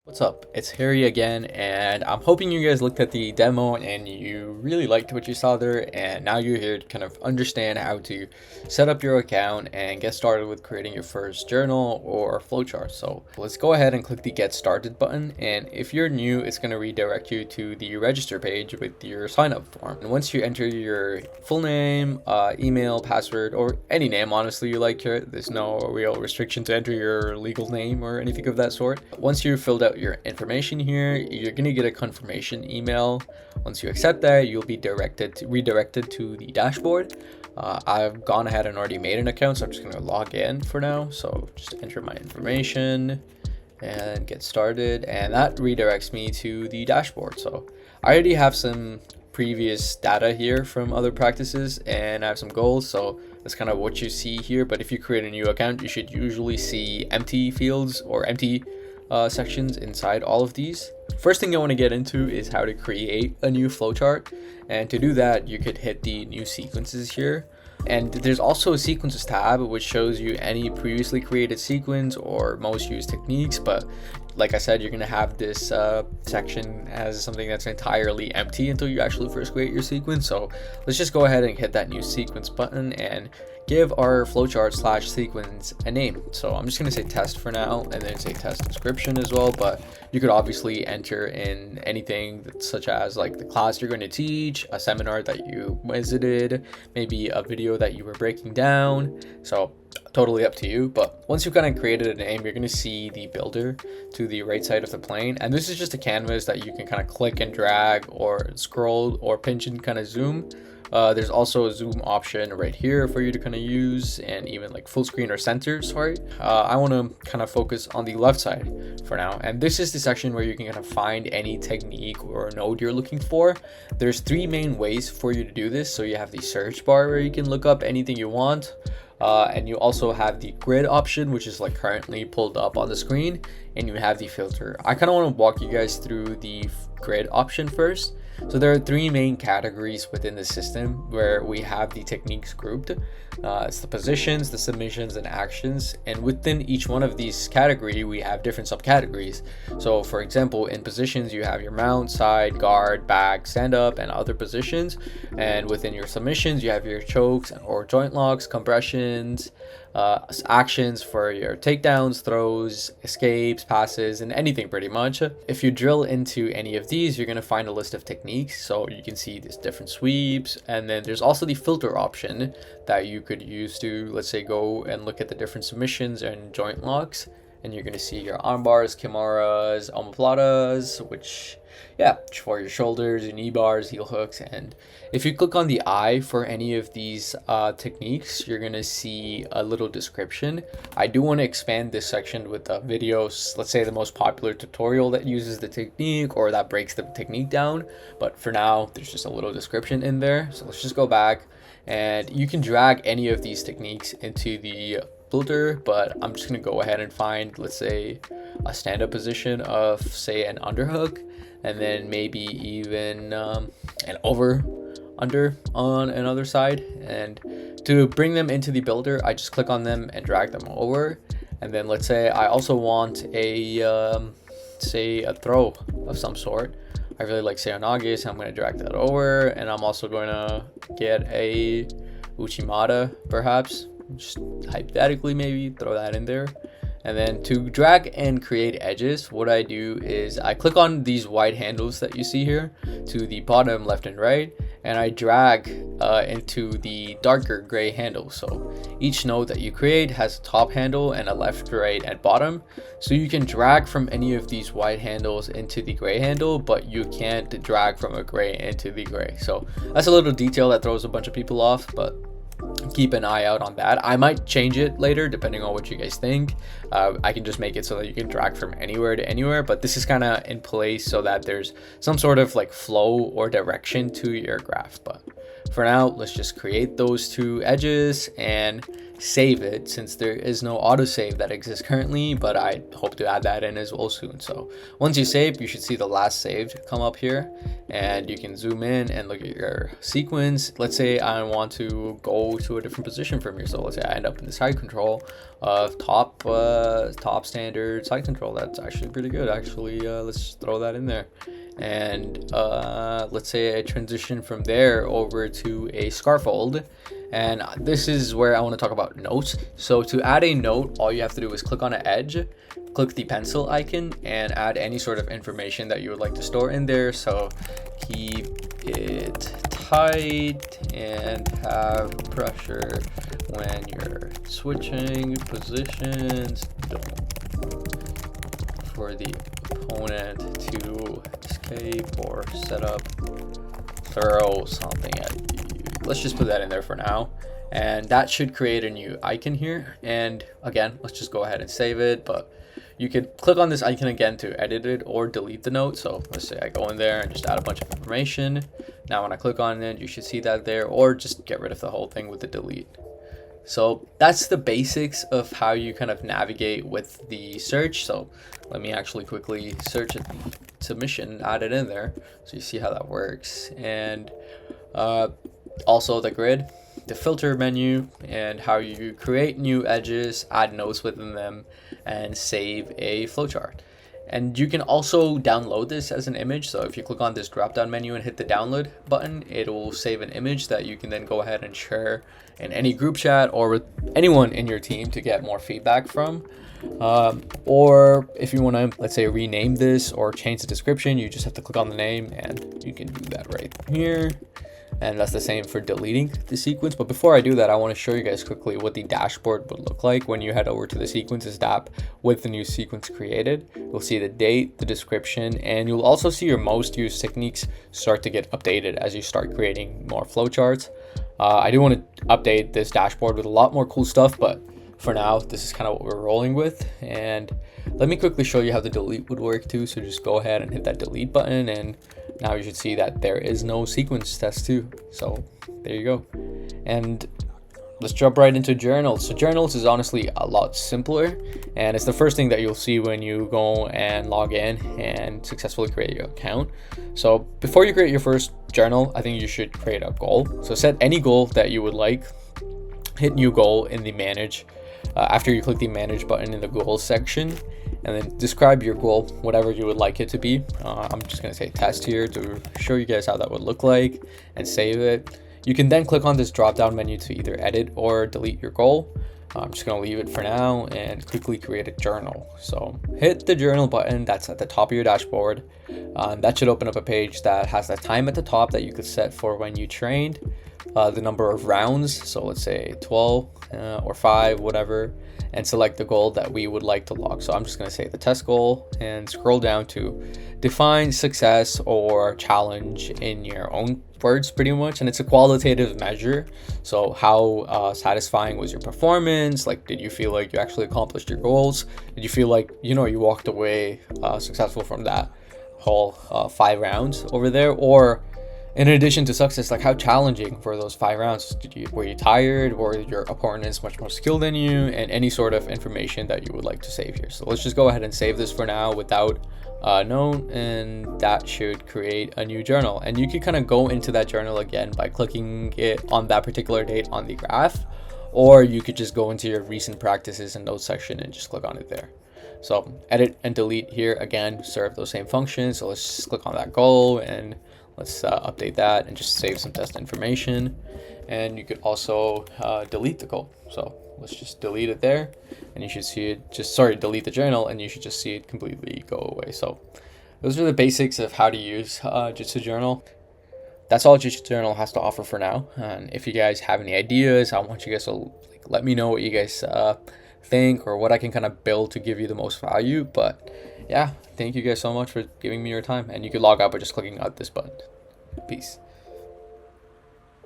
What's up? It's Harry again, and I'm hoping you guys looked at the demo and you really liked what you saw there, and now you're here to kind of understand how to set up your account and get started with creating your first journal or flowchart. So let's go ahead and click the Get Started button, and if you're new, it's going to redirect you to the register page with your sign up form. And once you enter your full name, email, password, or any name honestly you like here, there's no real restriction to enter your legal name or anything of that sort. Once you've filled out your information here, you're going to get a confirmation email. Once you accept that, you'll be redirected to the dashboard. I've gone ahead and already made an account, so I'm just going to log in for now. So just enter my information and get started, and that redirects me to the dashboard. So I already have some previous data here from other practices, and I have some goals, so that's kind of what you see here. But if you create a new account, you should usually see empty fields or empty sections inside all of these. First thing I want to get into is how to create a new flowchart, and to do that you could hit the new sequences here, and there's also a sequences tab which shows you any previously created sequence or most used techniques. But like I said, you're going to have this section as something that's entirely empty until you actually first create your sequence. So let's just go ahead and hit that new sequence button and give our flowchart / sequence a name. So I'm just going to say test for now, and then say test description as well. But you could obviously enter in anything such as like the class you're going to teach, a seminar that you visited, maybe a video that you were breaking down. So totally up to you. But once you've kind of created a name, you're going to see the builder to the right side of the plane, and this is just a canvas that you can kind of click and drag or scroll or pinch and kind of zoom. There's also a zoom option right here for you to kind of use, and even like full screen or center. Sorry, I want to kind of focus on the left side for now, and this is the section where you can kind of find any technique or node you're looking for. There's three main ways for you to do this. So you have the search bar where you can look up anything you want, and you also have the grid option, which is like currently pulled up on the screen, and you have the filter. I kind of want to walk you guys through the grid option first. So there are three main categories within the system where we have the techniques grouped. It's the positions, the submissions, and actions. And within each one of these categories, we have different subcategories. So for example, in positions, you have your mount, side, guard, back, stand up, and other positions. And within your submissions, you have your chokes or joint locks, compressions, actions for your takedowns, throws, escapes, passes, and anything pretty much. If you drill into any of these, you're going to find a list of techniques. So you can see these different sweeps, and then there's also the filter option that you could use to, let's say, go and look at the different submissions and joint locks, and you're going to see your arm bars, kimaras, omoplatas, which for your shoulders, your knee bars, heel hooks. And if you click on the eye for any of these techniques, you're gonna see a little description. I do want to expand this section with videos, let's say the most popular tutorial that uses the technique or that breaks the technique down, but for now there's just a little description in there. So let's just go back, and you can drag any of these techniques into the builder, but I'm just gonna go ahead and find, let's say, a stand-up position of, say, an underhook, and then maybe even an under on another side. And to bring them into the builder, I just click on them and drag them over. And then let's say I also want a say a throw of some sort. I really like Seonage, so I'm going to drag that over, and I'm also going to get a Uchimata, perhaps, just hypothetically, maybe throw that in there. And then to drag and create edges, what I do is I click on these white handles that you see here to the bottom, left, and right, and I drag into the darker gray handle. So each node that you create has a top handle and a left, right, and bottom. So you can drag from any of these white handles into the gray handle, but you can't drag from a gray into the gray. So that's a little detail that throws a bunch of people off, but keep an eye out on that. I might change it later depending on what you guys think. I can just make it so that you can drag from anywhere to anywhere, but this is kind of in place so that there's some sort of like flow or direction to your graph. But for now, let's just create those two edges and save it, since there is no autosave that exists currently, but I hope to add that in as well soon. So once you save, you should see the last saved come up here, and you can zoom in and look at your sequence. Let's say I want to go to a different position from here. So let's say I end up in the side control. of top standard side control. That's actually pretty good. Actually, let's throw that in there. And let's say I transition from there over to a scarfold, and this is where I want to talk about notes. So to add a note, all you have to do is click on an edge, click the pencil icon, and add any sort of information that you would like to store in there. So keep it tight and have pressure when you're switching positions. Don't for the opponent to escape or set up, throw something at you. Let's just put that in there for now, and that should create a new icon here. And again, let's just go ahead and save it, but you could click on this icon again to edit it or delete the note. So let's say I go in there and just add a bunch of information. Now when I click on it, you should see that there, or just get rid of the whole thing with the delete. So that's the basics of how you kind of navigate with the search. So let me actually quickly search a submission, add it in there, so you see how that works. And also the grid, the filter menu, and how you create new edges, add notes within them, and save a flowchart. And you can also download this as an image. So if you click on this drop down menu and hit the download button, it will save an image that you can then go ahead and share in any group chat or with anyone in your team to get more feedback from. Or if you want to, let's say, rename this or change the description, you just have to click on the name, and you can do that right here. And that's the same for deleting the sequence. But before I do that, I want to show you guys quickly what the dashboard would look like when you head over to the sequences tab with the new sequence created. You'll see the date, the description, and you'll also see your most used techniques start to get updated as you start creating more flowcharts. I do want to update this dashboard with a lot more cool stuff, but for now, this is kind of what we're rolling with. And let me quickly show you how the delete would work too. So just go ahead and hit that delete button, and now you should see that there is no sequence test too. So there you go. And let's jump right into journals. So journals is honestly a lot simpler, and it's the first thing that you'll see when you go and log in and successfully create your account. So before you create your first journal, I think you should create a goal. So set any goal that you would like, hit new goal in the manage. After you click the manage button in the goals section, and then describe your goal, whatever you would like it to be. I'm just going to say test here to show you guys how that would look like, and save it. You can then click on this drop down menu to either edit or delete your goal. I'm just going to leave it for now and quickly create a journal. So hit the journal button that's at the top of your dashboard. That should open up a page that has the time at the top that you could set for when you trained, the number of rounds, so let's say 12 or 5, whatever, and select the goal that we would like to log. So I'm just going to say the test goal and scroll down to define success or challenge in your own words, pretty much. And it's a qualitative measure. So how satisfying was your performance? Like, did you feel like you actually accomplished your goals? Did you feel like, you walked away successful from that whole 5 rounds over there? Or in addition to success, like how challenging for those 5 rounds? Were you tired? Were your opponents much more skilled than you? And any sort of information that you would like to save here. So let's just go ahead and save this for now without note, and that should create a new journal. And you can kind of go into that journal again by clicking it on that particular date on the graph, or you could just go into your recent practices and notes section and just click on it there. So edit and delete here again serve those same functions. So let's just click on that goal and let's update that and just save some test information. And you could also delete the goal. So let's just delete it there, and you should see it delete the journal, and you should just see it completely go away. So those are the basics of how to use JitsuJournal. That's all JitsuJournal has to offer for now. And if you guys have any ideas, I want you guys to let me know what you guys think, or what I can kind of build to give you the most value. But yeah, thank you guys so much for giving me your time, and you can log out by just clicking out this button. Peace.